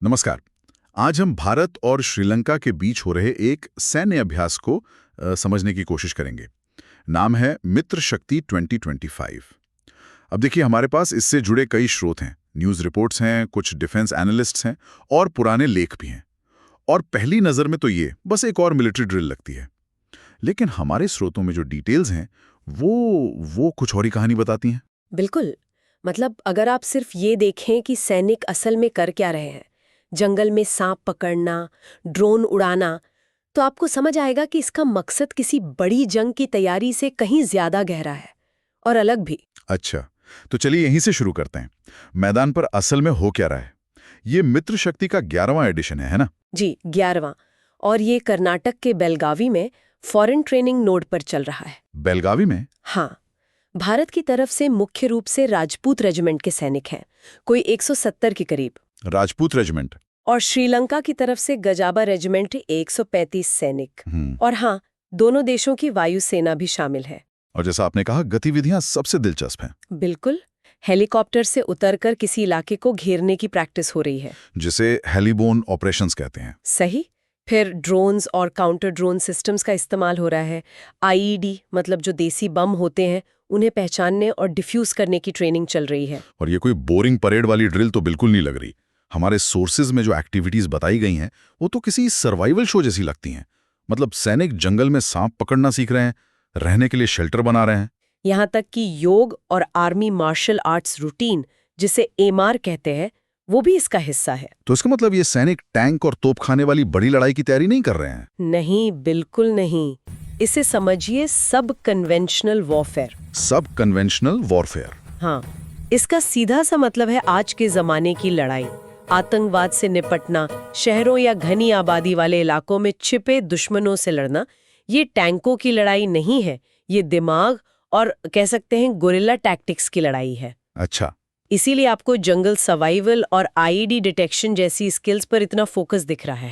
नमस्कार। आज हम भारत और श्रीलंका के बीच हो रहे एक सैन्य अभ्यास को समझने की कोशिश करेंगे। नाम है मित्र शक्ति 2025। अब देखिए, हमारे पास इससे जुड़े कई स्रोत हैं, न्यूज़ रिपोर्ट्स हैं, कुछ डिफेंस एनालिस्ट्स हैं और पुराने लेख भी हैं। और पहली नज़र में तो ये बस एक और मिलिट्री ड्रिल लगती है। लेकिन हमारे स्रोतों में जो डिटेल्स हैं वो कुछ और ही कहानी बताती हैं। बिल्कुल। मतलब अगर आप सिर्फ ये देखें कि सैनिक असल में कर क्या रहे हैं, जंगल में सांप पकड़ना, ड्रोन उड़ाना, तो आपको समझ आएगा कि इसका मकसद किसी बड़ी जंग की तैयारी से कहीं ज्यादा गहरा है और अलग भी। अच्छा, तो चलिए यहीं से शुरू करते हैं। मैदान पर असल में हो क्या रहा है? ये मित्र शक्ति का 11वां एडिशन है ना? जी, 11वां। और ये कर्नाटक के बेलगावी में फॉरेन ट्रेनिंग नोड पर चल रहा है। बेलगावी में? हाँ, भारत की तरफ से मुख्य रूप से राजपूत रेजिमेंट के सैनिक हैं, कोई 170 के करीब। राजपूत रेजिमेंट। और श्रीलंका की तरफ से गजाबा रेजिमेंट 135 सैनिक। हम्म। और हाँ, दोनों देशों की वायुसेना भी शामिल है। और जैसा आपने कहा, गतिविधियां सबसे दिलचस्प हैं। बिल्कुल। हेलीकॉप्टर से उतरकर किसी इलाके को घेरने की प्रैक्टिस हो रही है, जिसे हेलीबोन ऑपरेशंस कहते हैं। सही। फिर ड्रोन्स और काउंटर ड्रोन सिस्टम्स का इस्तेमाल हो रहा है। आईईडी मतलब जो देसी बम होते हैं, उन्हें पहचानने और डिफ्यूज करने की ट्रेनिंग चल रही है। और ये कोई बोरिंग परेड वाली ड्रिल तो बिल्कुल नहीं लग रही। हमारे सोर्सेज में जो एक्टिविटीज बताई गई हैं वो तो किसी सर्वाइवल शो जैसी लगती हैं। मतलब सैनिक जंगल में सांप पकड़ना सीख रहे हैं, रहने के लिए शेल्टर बना रहे हैं। यहाँ तक कि योग और आर्मी मार्शल आर्ट्स रूटीन, जिसे एमआर कहते हैं, वो भी इसका हिस्सा है। तो इसका मतलब ये सैनिक टैंक और तोपखाने वाली बड़ी लड़ाई की तैयारी नहीं कर रहे हैं। नहीं, बिल्कुल नहीं। इसे समझिए सब कन्वेंशनल वॉरफेयर। सब कन्वेंशनल वॉरफेयर। हाँ, इसका सीधा सा मतलब है आज के जमाने की लड़ाई। आतंकवाद से निपटना, शहरों या घनी आबादी वाले इलाकों में छिपे दुश्मनों से लड़ना। ये टैंकों की लड़ाई नहीं है, ये दिमाग और कह सकते हैं गुरिल्ला टैक्टिक्स की लड़ाई है। अच्छा। इसीलिए आपको जंगल सर्वाइवल और आईईडी डिटेक्शन जैसी स्किल्स पर इतना फोकस दिख रहा है।